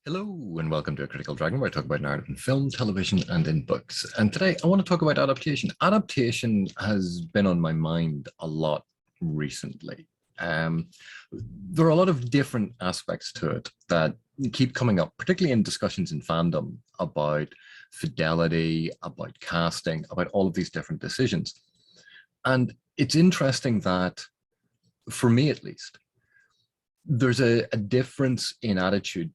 Hello and welcome to A Critical Dragon, where I talk about narrative in film, television, and in books. And today I want to talk about adaptation. Adaptation has been on my mind a lot recently. There are a lot of different aspects to it that keep coming up, particularly in discussions in fandom about fidelity, about casting, about all of these different decisions. And it's interesting that, for me at least, there's a difference in attitude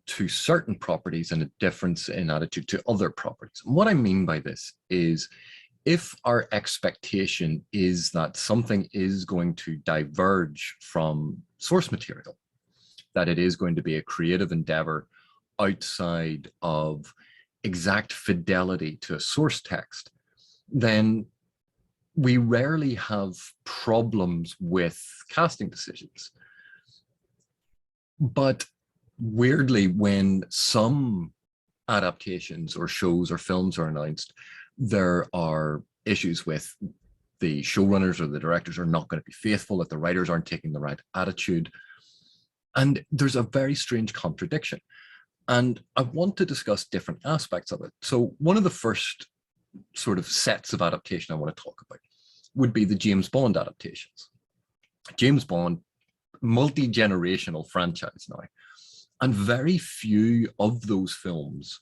to certain properties and a difference in attitude to other properties. And what I mean by this is, if our expectation is that something is going to diverge from source material, that it is going to be a creative endeavor outside of exact fidelity to a source text, then we rarely have problems with casting decisions. But weirdly, when some adaptations or shows or films are announced, there are issues with the showrunners or the directors are not going to be faithful, that the writers aren't taking the right attitude. And there's a very strange contradiction. And I want to discuss different aspects of it. So one of the first sort of sets of adaptation I want to talk about would be the James Bond adaptations. James Bond, multi-generational franchise now. And very few of those films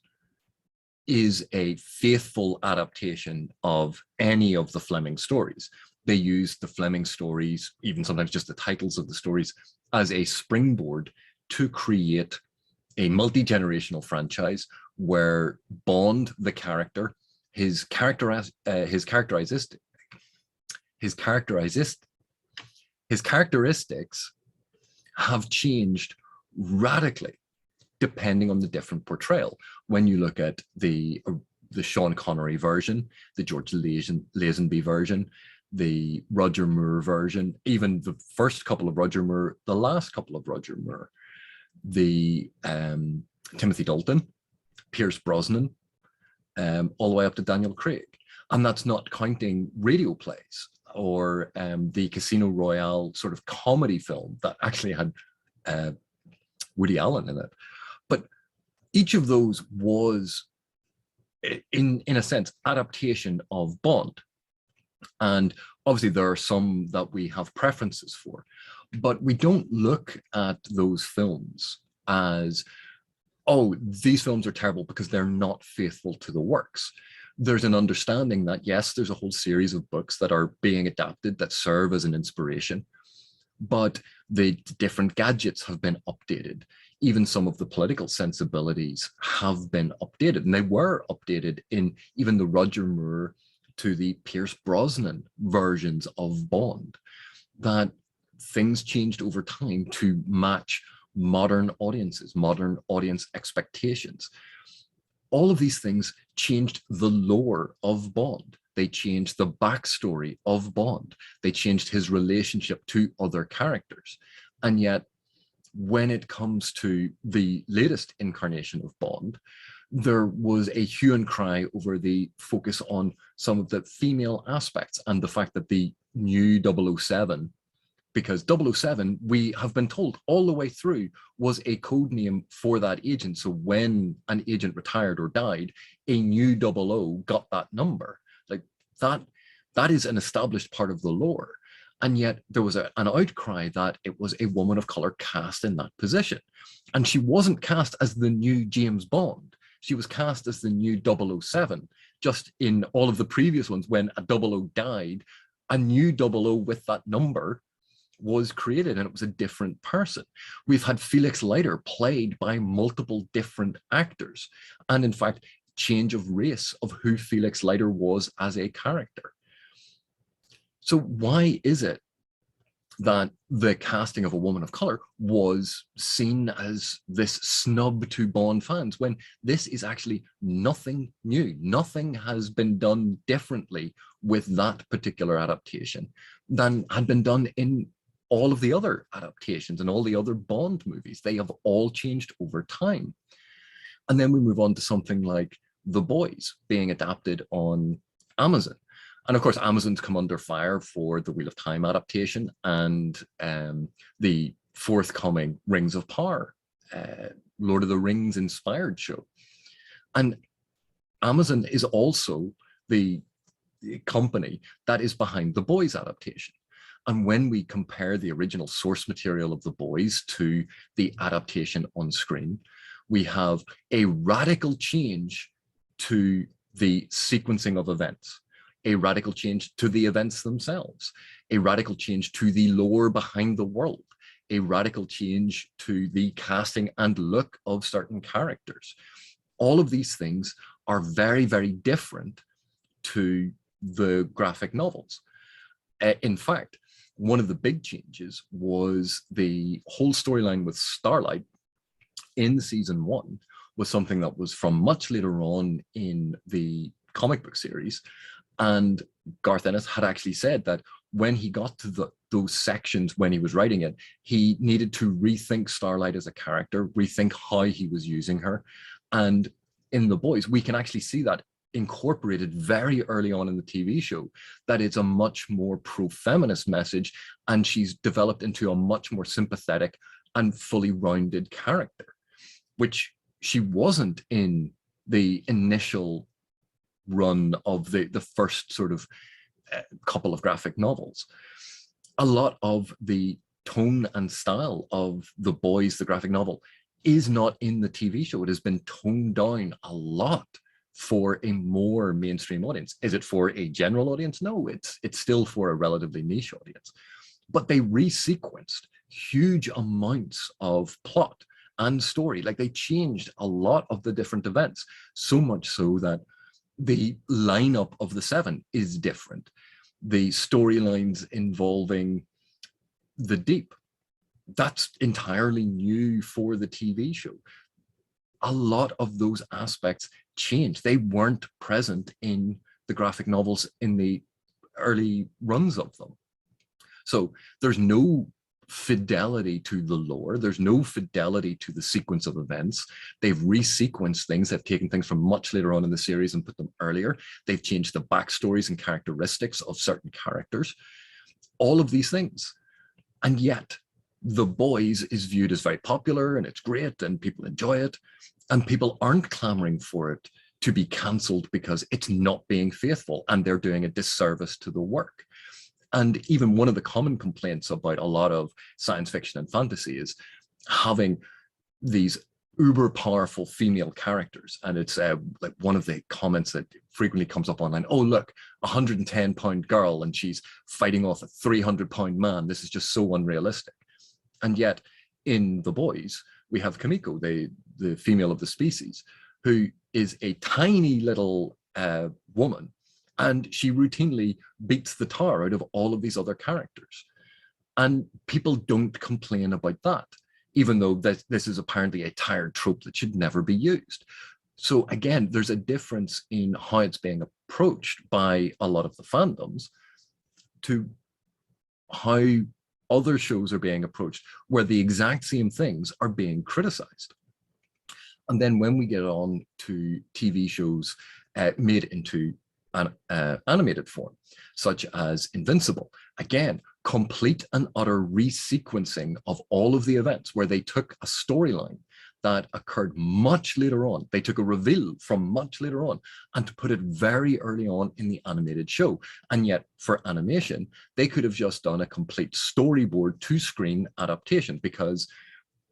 is a faithful adaptation of any of the Fleming stories. They use the Fleming stories, even sometimes just the titles of the stories, as a springboard to create a multi-generational franchise where Bond, the character, his characteristics have changed radically depending on the different portrayal. When you look at the Sean Connery version, the George Lazenby version, the Roger Moore version, even the first couple of Roger Moore, the last couple of Roger Moore, the Timothy Dalton, Pierce Brosnan, all the way up to Daniel Craig. And that's not counting radio plays or the Casino Royale sort of comedy film that actually had Woody Allen in it. But each of those was, in a sense, adaptation of Bond. And obviously there are some that we have preferences for, but we don't look at those films as, oh, these films are terrible because they're not faithful to the works. There's an understanding that, yes, there's a whole series of books that are being adapted that serve as an inspiration, but the different gadgets have been updated. Even some of the political sensibilities have been updated, and they were updated in even the Roger Moore to the Pierce Brosnan versions of Bond, that things changed over time to match modern audiences, modern audience expectations. All of these things changed the lore of Bond. They changed the backstory of Bond. They changed his relationship to other characters. And yet, when it comes to the latest incarnation of Bond, there was a hue and cry over the focus on some of the female aspects and the fact that the new 007, because 007, we have been told all the way through, was a code name for that agent. So when an agent retired or died, a new 00 got that number. Like that is an established part of the lore. And yet there was an outcry that it was a woman of color cast in that position. And she wasn't cast as the new James Bond. She was cast as the new 007. Just in all of the previous ones, when a 00 died, a new 00 with that number was created, and it was a different person. We've had Felix Leiter played by multiple different actors, and in fact, change of race of who Felix Leiter was as a character. So why is it that the casting of a woman of color was seen as this snub to Bond fans, when this is actually nothing new? Nothing has been done differently with that particular adaptation than had been done in all of the other adaptations and all the other Bond movies. They have all changed over time. And then we move on to something like The Boys being adapted on Amazon. And of course, Amazon's come under fire for the Wheel of Time adaptation and the forthcoming Rings of Power Lord of the Rings inspired show. And Amazon is also the company that is behind The Boys adaptation. And when we compare the original source material of The Boys to the adaptation on screen, we have a radical change to the sequencing of events, a radical change to the events themselves, a radical change to the lore behind the world, a radical change to the casting and look of certain characters. All of these things are very, very different to the graphic novels. In fact, one of the big changes was the whole storyline with Starlight in season 1 was something that was from much later on in the comic book series. And Garth Ennis had actually said that when he got to those sections when he was writing it, he needed to rethink Starlight as a character, rethink how he was using her. And in The Boys, we can actually see that incorporated very early on in the TV show, that it's a much more pro-feminist message, and she's developed into a much more sympathetic and fully rounded character, which she wasn't in the initial run of the first sort of couple of graphic novels. A lot of the tone and style of The Boys, the graphic novel, is not in the TV show. It has been toned down a lot for a more mainstream audience. Is it for a general audience? No, it's still for a relatively niche audience. But they resequenced huge amounts of plot and story. Like, they changed a lot of the different events, so much so that the lineup of the 7 is different. The storylines involving the Deep, that's entirely new for the TV show. A lot of those aspects changed. They weren't present in the graphic novels in the early runs of them. So there's no fidelity to the lore. There's no fidelity to the sequence of events. They've resequenced things. They've taken things from much later on in the series and put them earlier. They've changed the backstories and characteristics of certain characters. All of these things. And yet, The Boys is viewed as very popular and it's great and people enjoy it. And people aren't clamoring for it to be cancelled because it's not being faithful and they're doing a disservice to the work. And even one of the common complaints about a lot of science fiction and fantasy is having these uber powerful female characters. And it's like one of the comments that frequently comes up online. Oh, look, 110-pound girl and she's fighting off a 300-pound man. This is just so unrealistic. And yet in The Boys, we have Kamiko, the female of the species, who is a tiny little woman, and she routinely beats the tar out of all of these other characters. And people don't complain about that, even though this is apparently a tired trope that should never be used. So again, there's a difference in how it's being approached by a lot of the fandoms to how other shows are being approached, where the exact same things are being criticized. And then when we get on to TV shows made into an animated form, such as Invincible, again, complete and utter resequencing of all of the events, where they took a storyline that occurred much later on. They took a reveal from much later on and put it very early on in the animated show. And yet for animation, they could have just done a complete storyboard to screen adaptation, because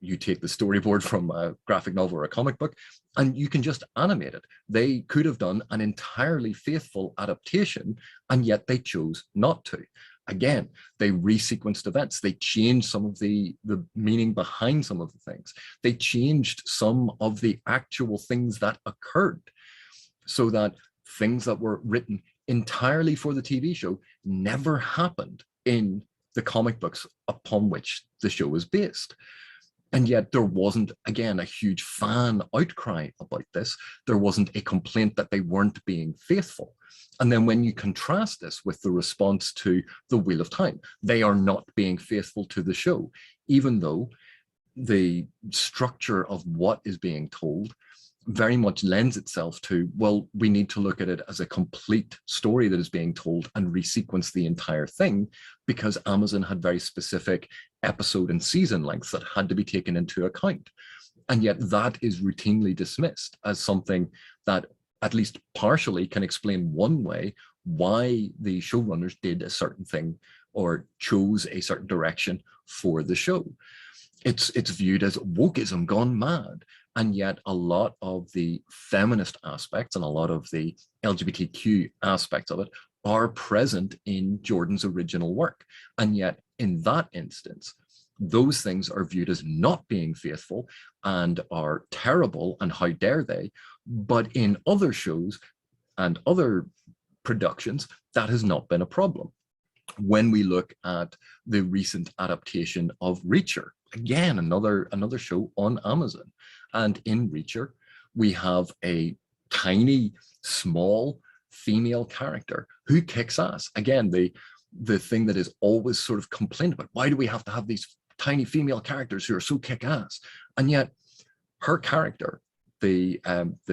you take the storyboard from a graphic novel or a comic book and you can just animate it. They could have done an entirely faithful adaptation, and yet they chose not to. Again, they resequenced events. They changed some of the meaning behind some of the things. They changed some of the actual things that occurred, so that things that were written entirely for the TV show never happened in the comic books upon which the show is based. And yet there wasn't, again, a huge fan outcry about this. There wasn't a complaint that they weren't being faithful. And then when you contrast this with the response to The Wheel of Time, they are not being faithful to the show, even though the structure of what is being told very much lends itself to, well, we need to look at it as a complete story that is being told and resequence the entire thing, because Amazon had very specific episode and season lengths that had to be taken into account. And yet that is routinely dismissed as something that at least partially can explain one way why the showrunners did a certain thing or chose a certain direction for the show. It's viewed as wokeism gone mad. And yet a lot of the feminist aspects and a lot of the LGBTQ aspects of it are present in Jordan's original work. And yet in that instance, those things are viewed as not being faithful and are terrible, and how dare they? But in other shows and other productions, that has not been a problem. When we look at the recent adaptation of Reacher, again, another show on Amazon, and in Reacher, we have a tiny, small female character who kicks ass. Again, the thing that is always sort of complained about, why do we have to have these tiny female characters who are so kick-ass? And yet her character, the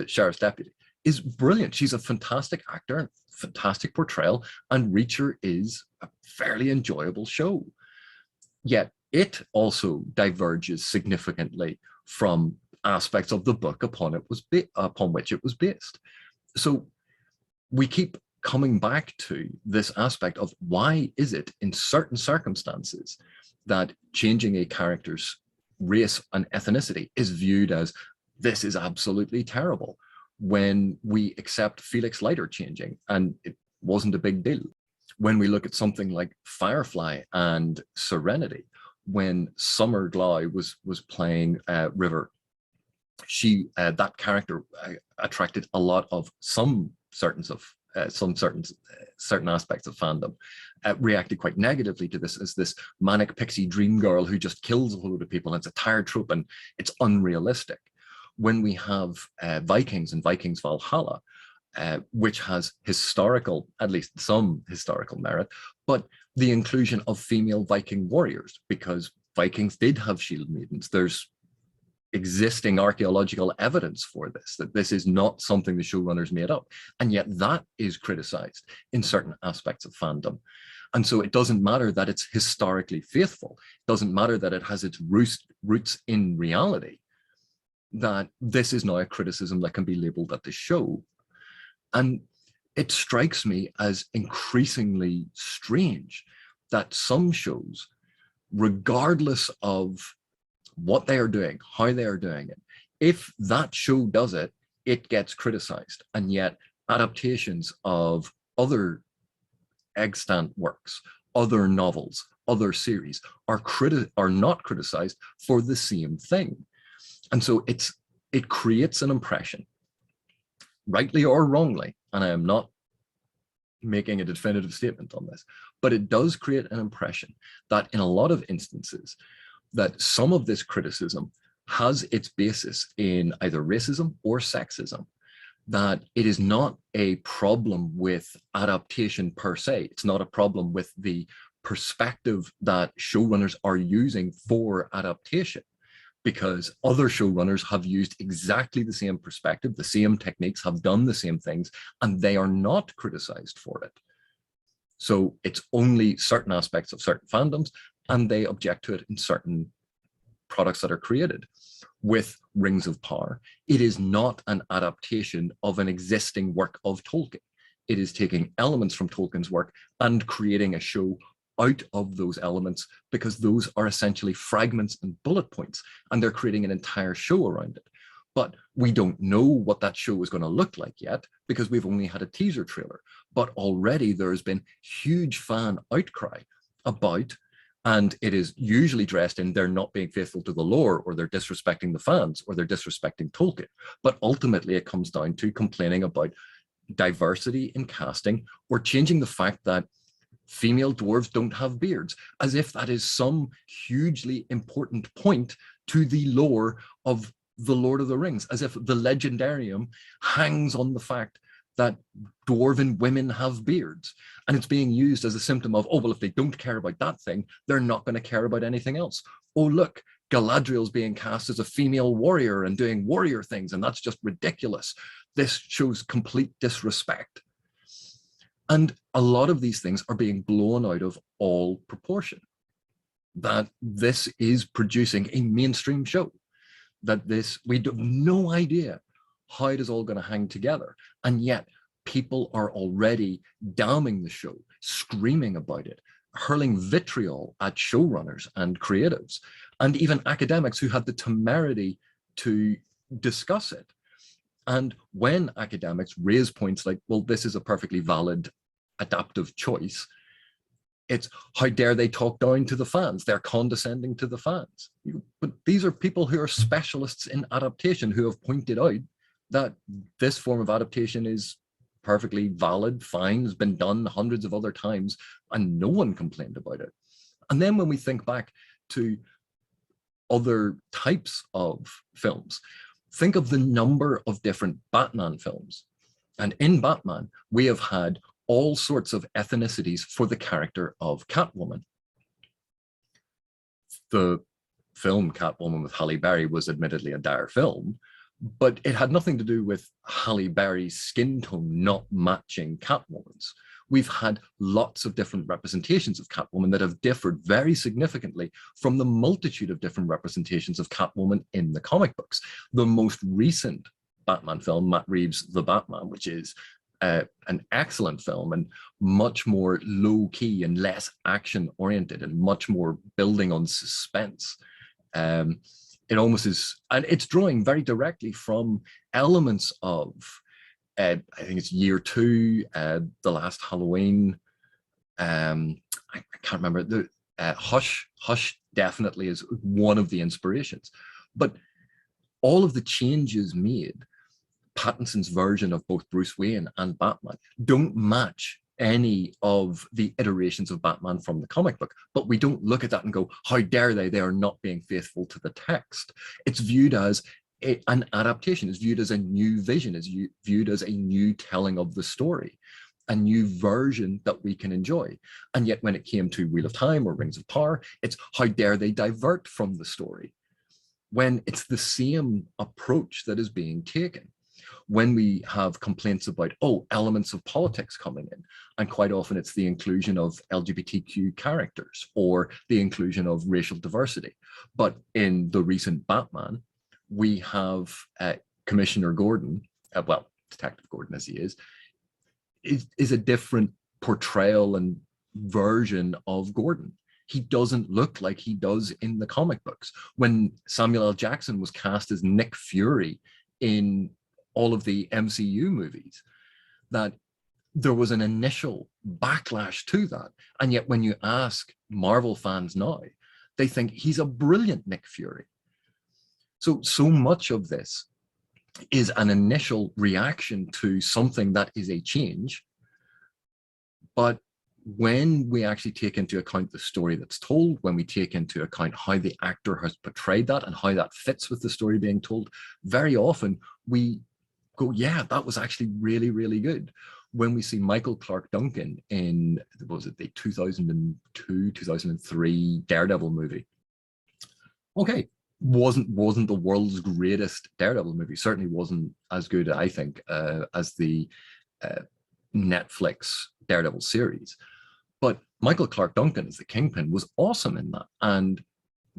sheriff's deputy, is brilliant. She's a fantastic actor, fantastic portrayal, and Reacher is a fairly enjoyable show. Yet it also diverges significantly from aspects of the book upon which it was based. So we keep coming back to this aspect of why is it in certain circumstances that changing a character's race and ethnicity is viewed as this is absolutely terrible, when we accept Felix Leiter changing and it wasn't a big deal. When we look at something like Firefly and Serenity, when Summer Glau was playing River, that character attracted a lot of certain aspects of fandom, reacted quite negatively to this as this manic pixie dream girl who just kills a whole load of people, and it's a tired trope and it's unrealistic. When we have Vikings and Vikings Valhalla, which has historical, at least some historical merit, but the inclusion of female Viking warriors, because Vikings did have shield maidens. There's existing archaeological evidence for this, that this is not something the showrunners made up. And yet that is criticized in certain aspects of fandom. And so it doesn't matter that it's historically faithful. It doesn't matter that it has its roots in reality, that this is now a criticism that can be labeled at the show. And it strikes me as increasingly strange that some shows, regardless of what they are doing, how they are doing it, if that show does it, it gets criticized. And yet adaptations of other extant works, other novels, other series are not criticized for the same thing. And so it creates an impression, rightly or wrongly, and I am not making a definitive statement on this, but it does create an impression that in a lot of instances, that some of this criticism has its basis in either racism or sexism, that it is not a problem with adaptation per se. It's not a problem with the perspective that showrunners are using for adaptation, because other showrunners have used exactly the same perspective, the same techniques, have done the same things, and they are not criticized for it. So it's only certain aspects of certain fandoms, and they object to it in certain products that are created. With Rings of Power, it is not an adaptation of an existing work of Tolkien. It is taking elements from Tolkien's work and creating a show out of those elements, because those are essentially fragments and bullet points, and they're creating an entire show around it. But we don't know what that show is going to look like yet, because we've only had a teaser trailer. But already there has been huge fan outcry about, and it is usually dressed in they're not being faithful to the lore, or they're disrespecting the fans, or they're disrespecting Tolkien. But ultimately it comes down to complaining about diversity in casting, or changing the fact that female dwarves don't have beards, as if that is some hugely important point to the lore of the Lord of the Rings, as if the legendarium hangs on the fact that dwarven women have beards. And it's being used as a symptom of, oh, well, if they don't care about that thing, they're not going to care about anything else. Oh, look, Galadriel's being cast as a female warrior and doing warrior things, and that's just ridiculous. This shows complete disrespect. And a lot of these things are being blown out of all proportion, that this is producing a mainstream show. that we have no idea how it is all going to hang together. And yet people are already damning the show, screaming about it, hurling vitriol at showrunners and creatives, and even academics who had the temerity to discuss it. And when academics raise points like, well, this is a perfectly valid adaptive choice, it's how dare they talk down to the fans? They're condescending to the fans. But these are people who are specialists in adaptation who have pointed out that this form of adaptation is perfectly valid, fine, has been done hundreds of other times, and no one complained about it. And then when we think back to other types of films, think of the number of different Batman films. And in Batman, we have had all sorts of ethnicities for the character of Catwoman. The film Catwoman with Halle Berry was admittedly a dire film, but it had nothing to do with Halle Berry's skin tone not matching Catwoman's. We've had lots of different representations of Catwoman that have differed very significantly from the multitude of different representations of Catwoman in the comic books. The most recent Batman film, Matt Reeves' The Batman, which is an excellent film and much more low-key and less action-oriented and much more building on suspense. It almost is, and it's drawing very directly from elements of, I think it's Year Two, The Last Halloween. I can't remember. The Hush definitely is one of the inspirations, but all of the changes made, Pattinson's version of both Bruce Wayne and Batman, don't match any of the iterations of Batman from the comic book, but we don't look at that and go, how dare they are not being faithful to the text. It's viewed as an adaptation, is viewed as a new vision, is viewed as a new telling of the story, a new version that we can enjoy. And yet when it came to Wheel of Time or Rings of Power, it's how dare they divert from the story, when it's the same approach that is being taken. When we have complaints about, oh, elements of politics coming in, and quite often it's the inclusion of LGBTQ characters or the inclusion of racial diversity. But in the recent Batman, we have Commissioner Gordon, well, Detective Gordon as he is a different portrayal and version of Gordon. He doesn't look like he does in the comic books. When Samuel L. Jackson was cast as Nick Fury in all of the MCU movies, that there was an initial backlash to that. And yet when you ask Marvel fans now, they think he's a brilliant Nick Fury. So much of this is an initial reaction to something that is a change. But when we actually take into account the story that's told, when we take into account how the actor has portrayed that and how that fits with the story being told, very often we go, yeah, that was actually really, really good. When we see Michael Clarke Duncan in, what was it, the 2002, 2003 Daredevil movie. Okay, wasn't the world's greatest Daredevil movie. Certainly wasn't as good, I think, as the Netflix Daredevil series. But Michael Clarke Duncan as the Kingpin was awesome in that. And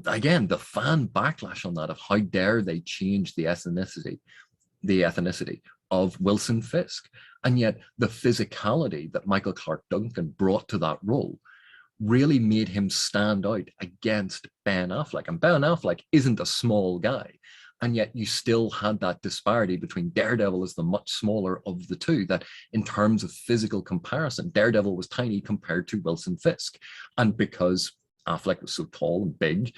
again, the fan backlash on that of how dare they change the ethnicity of Wilson Fisk. And yet the physicality that Michael Clarke Duncan brought to that role really made him stand out against Ben Affleck. And Ben Affleck isn't a small guy. And yet you still had that disparity between Daredevil as the much smaller of the two, that in terms of physical comparison, Daredevil was tiny compared to Wilson Fisk. And because Affleck was so tall and big,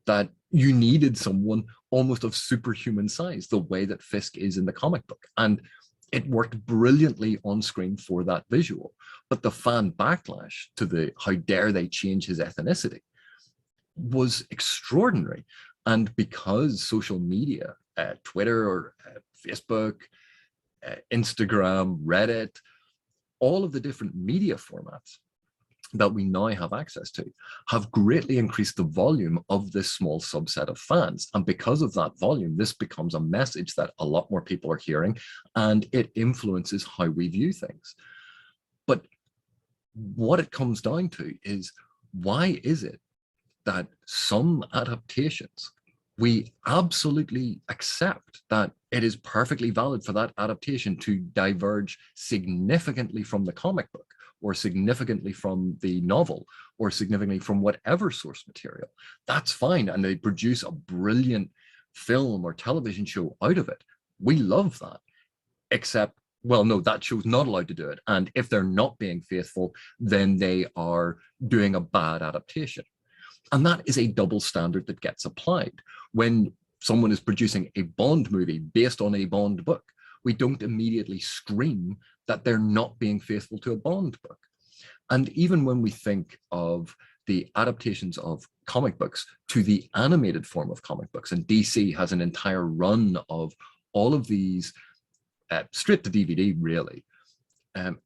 that you needed someone almost of superhuman size, the way that Fisk is in the comic book. And it worked brilliantly on screen for that visual. But the fan backlash to the how dare they change his ethnicity was extraordinary. And because social media, Twitter or Facebook, Instagram, Reddit, all of the different media formats that we now have access to have greatly increased the volume of this small subset of fans. And because of that volume, this becomes a message that a lot more people are hearing, and it influences how we view things. But what it comes down to is, why is it that some adaptations we absolutely accept that it is perfectly valid for that adaptation to diverge significantly from the comic book, or significantly from the novel, or significantly from whatever source material. That's fine. And they produce a brilliant film or television show out of it. We love that. Except, well, no, that show's not allowed to do it. And if they're not being faithful, then they are doing a bad adaptation. And that is a double standard that gets applied. When someone is producing a Bond movie based on a Bond book, we don't immediately scream that they're not being faithful to a Bond book. And even when we think of the adaptations of comic books to the animated form of comic books, and DC has an entire run of all of these straight to DVD, really,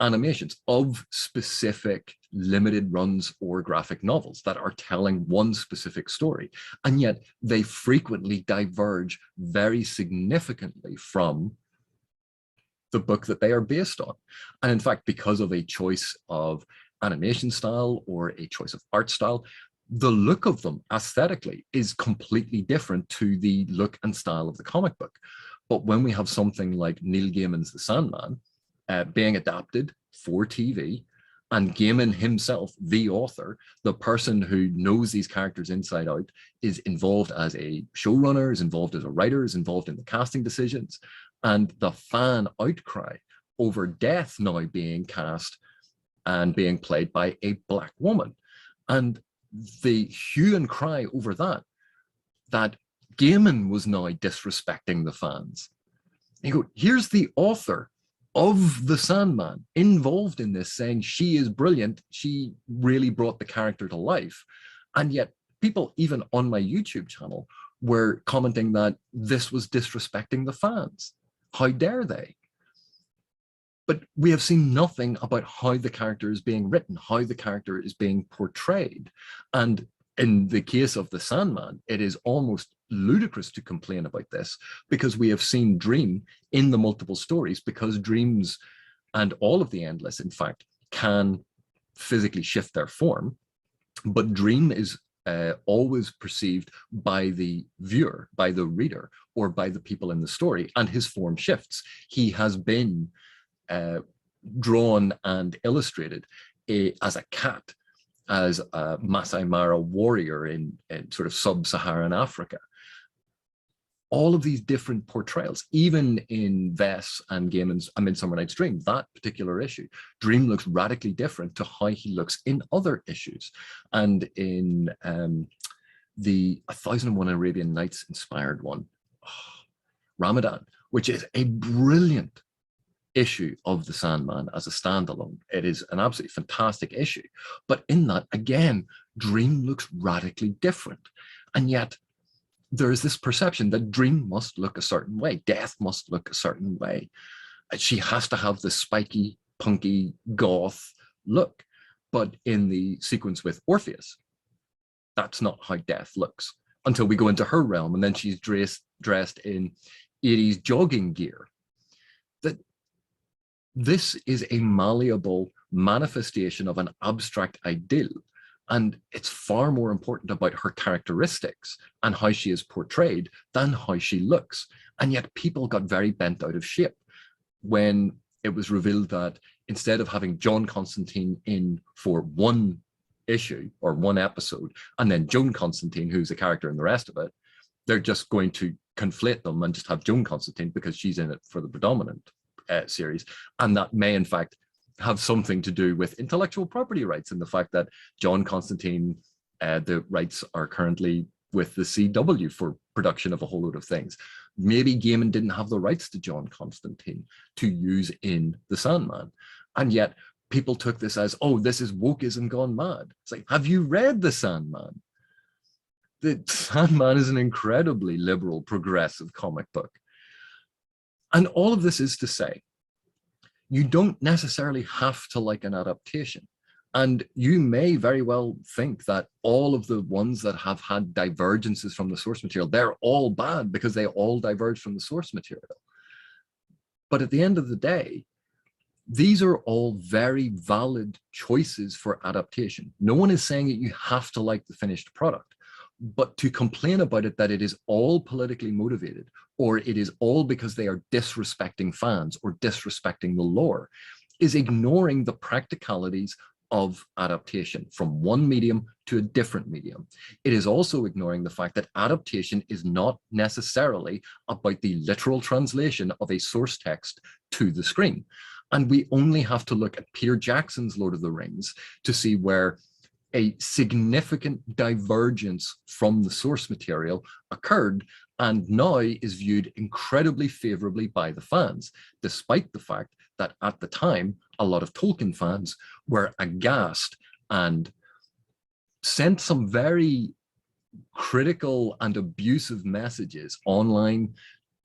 animations of specific limited runs or graphic novels that are telling one specific story. And yet they frequently diverge very significantly from the book that they are based on. And in fact, because of a choice of animation style or a choice of art style, the look of them aesthetically is completely different to the look and style of the comic book. But when we have something like Neil Gaiman's The Sandman being adapted for TV, and Gaiman himself, the author, the person who knows these characters inside out, is involved as a showrunner, is involved as a writer, is involved in the casting decisions, and the fan outcry over Death now being cast and being played by a Black woman, and the hue and cry over that, that Gaiman was now disrespecting the fans. You go, here's the author of The Sandman involved in this, saying she is brilliant, she really brought the character to life. And yet people, even on my YouTube channel, were commenting that this was disrespecting the fans. How dare they? But we have seen nothing about how the character is being written, how the character is being portrayed. And in the case of The Sandman, it is almost ludicrous to complain about this, because we have seen Dream in the multiple stories, because dreams and all of the Endless, in fact, can physically shift their form. But Dream is always perceived by the viewer, by the reader, or by the people in the story, and his form shifts. He has been drawn and illustrated as a cat, as a Masai Mara warrior in sort of sub-Saharan Africa. All of these different portrayals, even in Vess and Gaiman's A Midsummer Night's Dream, that particular issue, Dream looks radically different to how he looks in other issues. And in the 1001 Arabian Nights inspired one, Ramadan, which is a brilliant issue of The Sandman as a standalone. It is an absolutely fantastic issue. But in that, again, Dream looks radically different. And yet there is this perception that Dream must look a certain way, Death must look a certain way. She has to have this spiky, punky, goth look. But in the sequence with Orpheus, that's not how Death looks, until we go into her realm, and then she's dressed in 80s jogging gear. That this is a malleable manifestation of an abstract ideal. And it's far more important about her characteristics and how she is portrayed than how she looks. And yet people got very bent out of shape when it was revealed that instead of having John Constantine in for one issue or one episode, and then Joan Constantine, who's a character in the rest of it, they're just going to conflate them and just have Joan Constantine because she's in it for the predominant series. And that may, in fact, have something to do with intellectual property rights, and the fact that John Constantine, the rights are currently with the CW for production of a whole load of things. Maybe Gaiman didn't have the rights to John Constantine to use in The Sandman. And yet people took this as, oh, this is wokeism gone mad. It's like, have you read The Sandman? The Sandman is an incredibly liberal, progressive comic book. And all of this is to say, you don't necessarily have to like an adaptation. And you may very well think that all of the ones that have had divergences from the source material, they're all bad because they all diverge from the source material. But at the end of the day, these are all very valid choices for adaptation. No one is saying that you have to like the finished product. But to complain about it, that it is all politically motivated, or it is all because they are disrespecting fans or disrespecting the lore, is ignoring the practicalities of adaptation from one medium to a different medium. It is also ignoring the fact that adaptation is not necessarily about the literal translation of a source text to the screen. And we only have to look at Peter Jackson's Lord of the Rings to see where a significant divergence from the source material occurred and now is viewed incredibly favorably by the fans, despite the fact that at the time, a lot of Tolkien fans were aghast and sent some very critical and abusive messages online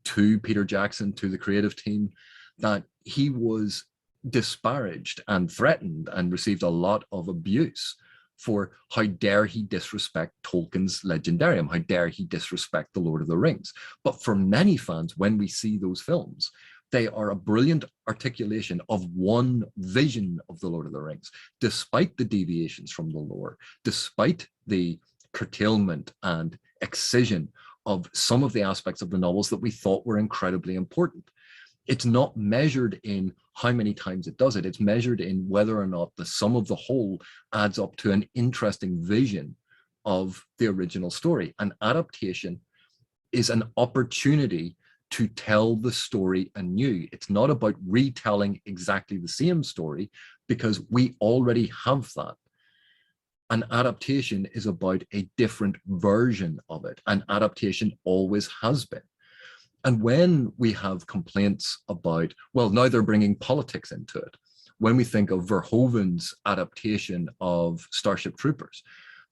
to Peter Jackson, to the creative team, that he was disparaged and threatened and received a lot of abuse for how dare he disrespect Tolkien's legendarium, how dare he disrespect the Lord of the Rings. But for many fans, when we see those films, they are a brilliant articulation of one vision of the Lord of the Rings, despite the deviations from the lore, despite the curtailment and excision of some of the aspects of the novels that we thought were incredibly important. It's not measured in how many times it does it. It's measured in whether or not the sum of the whole adds up to an interesting vision of the original story. An adaptation is an opportunity to tell the story anew. It's not about retelling exactly the same story, because we already have that. An adaptation is about a different version of it. An adaptation always has been. And when we have complaints about, well, now they're bringing politics into it. When we think of Verhoeven's adaptation of Starship Troopers,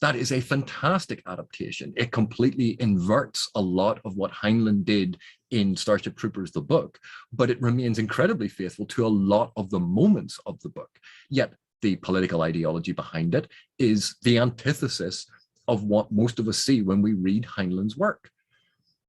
that is a fantastic adaptation. It completely inverts a lot of what Heinlein did in Starship Troopers, the book, but it remains incredibly faithful to a lot of the moments of the book. Yet the political ideology behind it is the antithesis of what most of us see when we read Heinlein's work.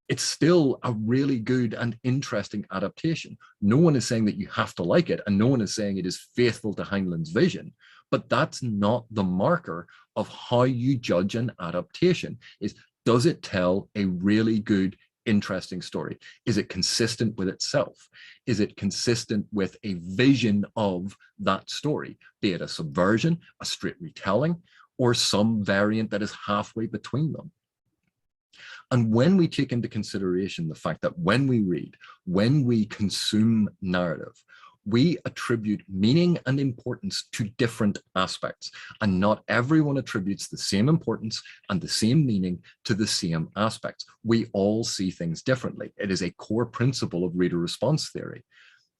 It's still a really good and interesting adaptation. No one is saying that you have to like it, and no one is saying it is faithful to Heinlein's vision, but that's not the marker of how you judge an adaptation. Is, does it tell a really good, interesting story? Is it consistent with itself? Is it consistent with a vision of that story, be it a subversion, a straight retelling, or some variant that is halfway between them? And when we take into consideration the fact that when we read, when we consume narrative, we attribute meaning and importance to different aspects, and not everyone attributes the same importance and the same meaning to the same aspects. We all see things differently. It is a core principle of reader response theory.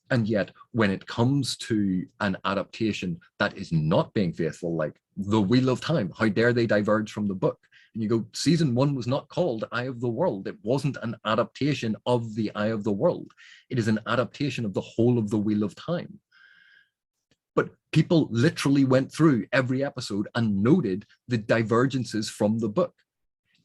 And yet, when it comes to an adaptation that is not being faithful, like The Wheel of Time, how dare they diverge from the book? And you go, season 1 was not called Eye of the World. It wasn't an adaptation of the Eye of the World. It is an adaptation of the whole of The Wheel of Time. But people literally went through every episode and noted the divergences from the book.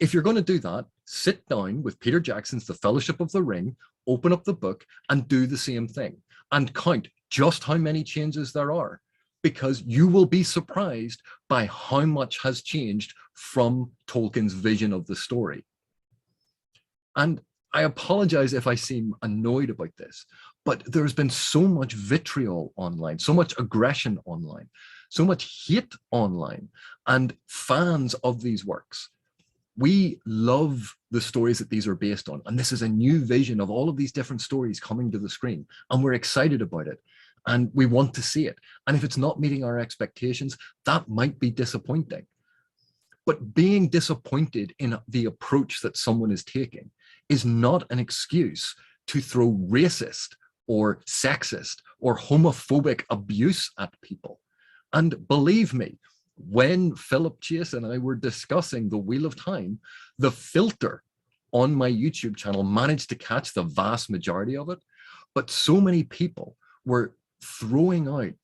If you're going to do that, sit down with Peter Jackson's The Fellowship of the Ring, open up the book and do the same thing, and count just how many changes there are, because you will be surprised by how much has changed from Tolkien's vision of the story. And I apologize if I seem annoyed about this, but there's been so much vitriol online, so much aggression online, so much hate online, and fans of these works. We love the stories that these are based on, and this is a new vision of all of these different stories coming to the screen, and we're excited about it, and we want to see it. And if it's not meeting our expectations, that might be disappointing. But being disappointed in the approach that someone is taking is not an excuse to throw racist or sexist or homophobic abuse at people. And believe me, when Philip Chase and I were discussing The Wheel of Time, the filter on my YouTube channel managed to catch the vast majority of it. But so many people were throwing out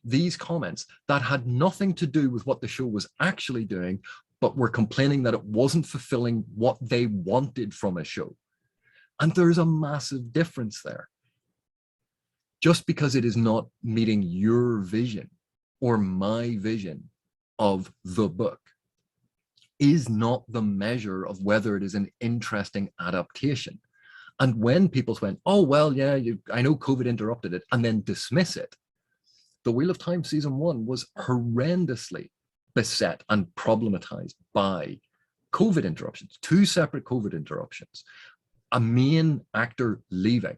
these comments that had nothing to do with what the show was actually doing, but were complaining that it wasn't fulfilling what they wanted from a show. And there's a massive difference there. Just because it is not meeting your vision or my vision of the book, is not the measure of whether it is an interesting adaptation. And when people went, oh, well, yeah, I know COVID interrupted it, and then dismiss it, The Wheel of Time season 1 was horrendously beset and problematized by COVID interruptions, 2 separate COVID interruptions, a main actor leaving,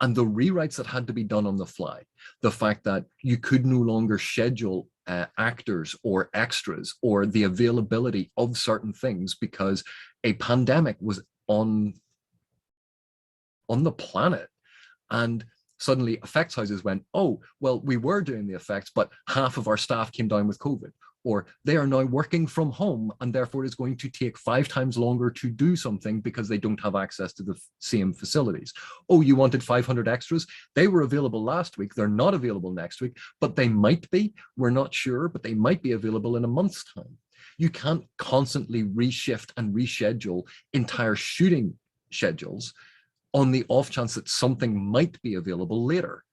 and the rewrites that had to be done on the fly. The fact that you could no longer schedule actors or extras or the availability of certain things because a pandemic was on the planet. And suddenly effects houses went, oh, well, we were doing the effects, but half of our staff came down with COVID. Or they are now working from home, and therefore it's going to take 5 times longer to do something because they don't have access to the same facilities. Oh, you wanted 500 extras? They were available last week. They're not available next week, but they might be. We're not sure, but they might be available in a month's time. You can't constantly reshift and reschedule entire shooting schedules on the off chance that something might be available later.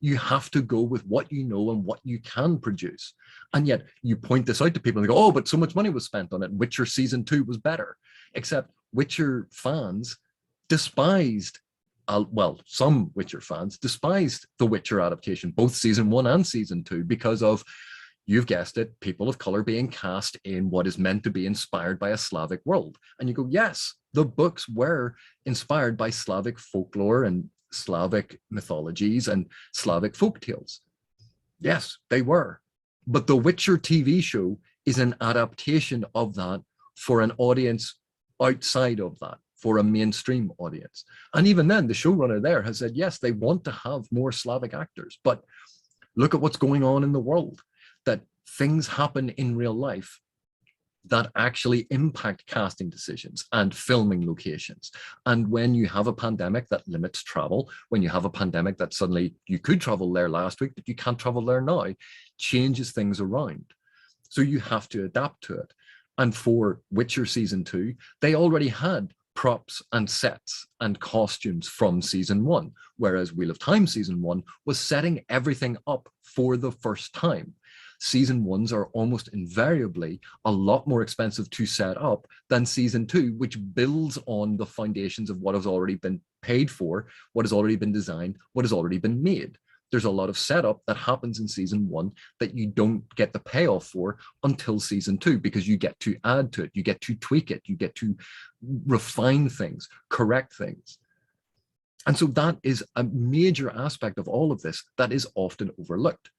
You have to go with what you know and what you can produce. And yet you point this out to people and they go, oh, but so much money was spent on it. Witcher season 2 was better. Except Witcher fans despised, some Witcher fans despised the Witcher adaptation, both season 1 and season 2, because of, you've guessed it, people of color being cast in what is meant to be inspired by a Slavic world. And you go, yes, the books were inspired by Slavic folklore and Slavic mythologies and Slavic folk tales. Yes, they were. But the Witcher TV show is an adaptation of that for an audience outside of that, for a mainstream audience. And even then, the showrunner there has said, yes, they want to have more Slavic actors, but look at what's going on in the world, that things happen in real life that actually impact casting decisions and filming locations. And when you have a pandemic that limits travel, when you have a pandemic that suddenly you could travel there last week, but you can't travel there now, changes things around. So you have to adapt to it. And for Witcher season 2, they already had props and sets and costumes from season 1, whereas Wheel of Time season 1 was setting everything up for the first time. Season 1s are almost invariably a lot more expensive to set up than season 2, which builds on the foundations of what has already been paid for, what has already been designed, what has already been made. There's a lot of setup that happens in season 1 that you don't get the payoff for until season 2, because you get to add to it, you get to tweak it, you get to refine things, correct things. And so that is a major aspect of all of this that is often overlooked.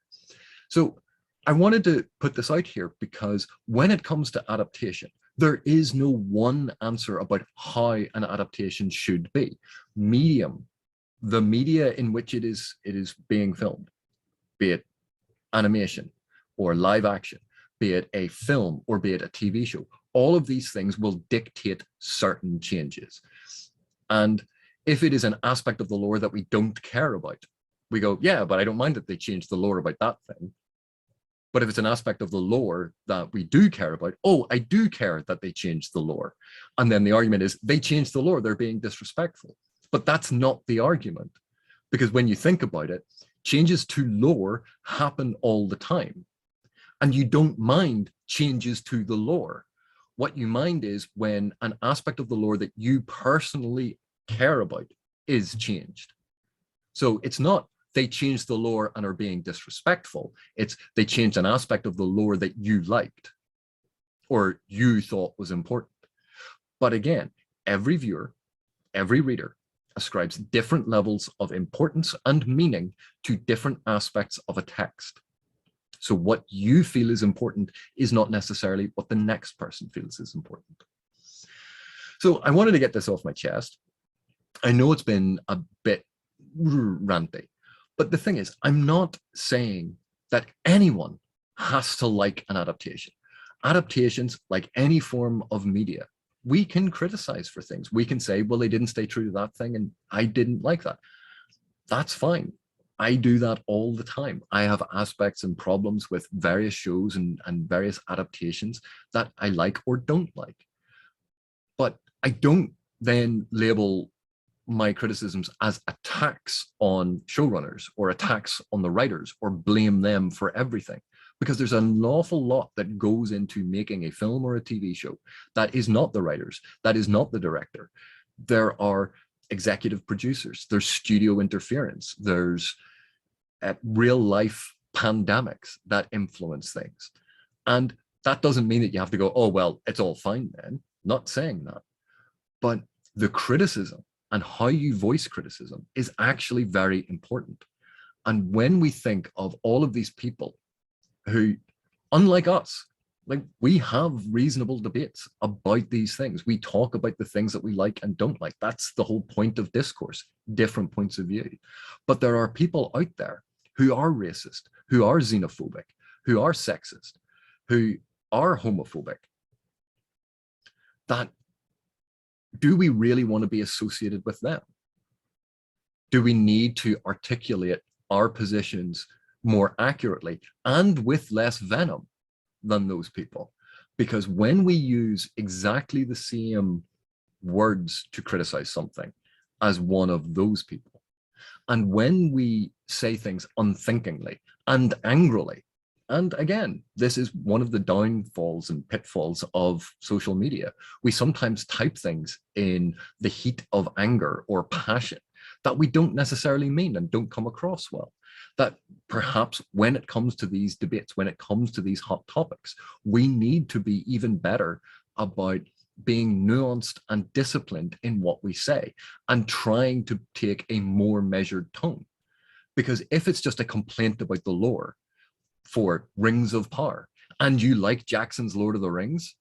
So I wanted to put this out here because when it comes to adaptation, there is no one answer about how an adaptation should be. Medium, the media in which it is being filmed, be it animation or live action, be it a film or be it a TV show, all of these things will dictate certain changes. And if it is an aspect of the lore that we don't care about, we go, yeah, but I don't mind that they changed the lore about that thing. But if it's an aspect of the lore that we do care about, oh, I do care that they changed the lore. And then the argument is they changed the lore, they're being disrespectful. But that's not the argument. Because when you think about it, changes to lore happen all the time. And you don't mind changes to the lore. What you mind is when an aspect of the lore that you personally care about is changed. So it's not they changed the lore and are being disrespectful. It's they changed an aspect of the lore that you liked or you thought was important. But again, every viewer, every reader ascribes different levels of importance and meaning to different aspects of a text. So what you feel is important is not necessarily what the next person feels is important. So I wanted to get this off my chest. I know it's been a bit ranty, but the thing is, I'm not saying that anyone has to like an adaptation. Adaptations, like any form of media, we can criticize for things. We can say, well, they didn't stay true to that thing and I didn't like that. That's fine. I do that all the time. I have aspects and problems with various shows and various adaptations that I like or don't like. But I don't then label my criticisms as attacks on showrunners or attacks on the writers or blame them for everything, because there's an awful lot that goes into making a film or a TV show. That is not the writers, that is not the director. There are executive producers, there's studio interference, there's real life pandemics that influence things. And that doesn't mean that you have to go, oh, well, it's all fine then. Not saying that. But the criticism and how you voice criticism is actually very important. And when we think of all of these people who, unlike us, like, we have reasonable debates about these things. We talk about the things that we like and don't like. That's the whole point of discourse, different points of view. But there are people out there who are racist, who are xenophobic, who are sexist, who are homophobic. That, do we really want to be associated with them? Do we need to articulate our positions more accurately and with less venom than those people? Because when we use exactly the same words to criticize something as one of those people, and when we say things unthinkingly and angrily, and again, this is one of the downfalls and pitfalls of social media. We sometimes type things in the heat of anger or passion that we don't necessarily mean and don't come across well. That perhaps when it comes to these debates, when it comes to these hot topics, we need to be even better about being nuanced and disciplined in what we say and trying to take a more measured tone. Because if it's just a complaint about the lore for Rings of Power and you like Jackson's Lord of the Rings,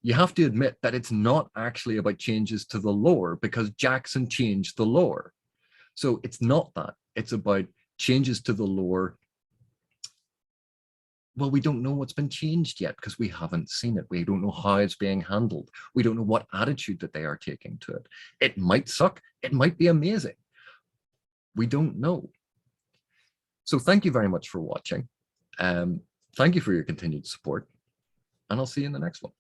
you have to admit that it's not actually about changes to the lore because Jackson changed the lore. So it's not that. It's about changes to the lore. Well, we don't know what's been changed yet because we haven't seen it. We don't know how it's being handled. We don't know what attitude that they are taking to it. It might suck. It might be amazing. We don't know. So thank you very much for watching. Thank you for your continued support, and I'll see you in the next one.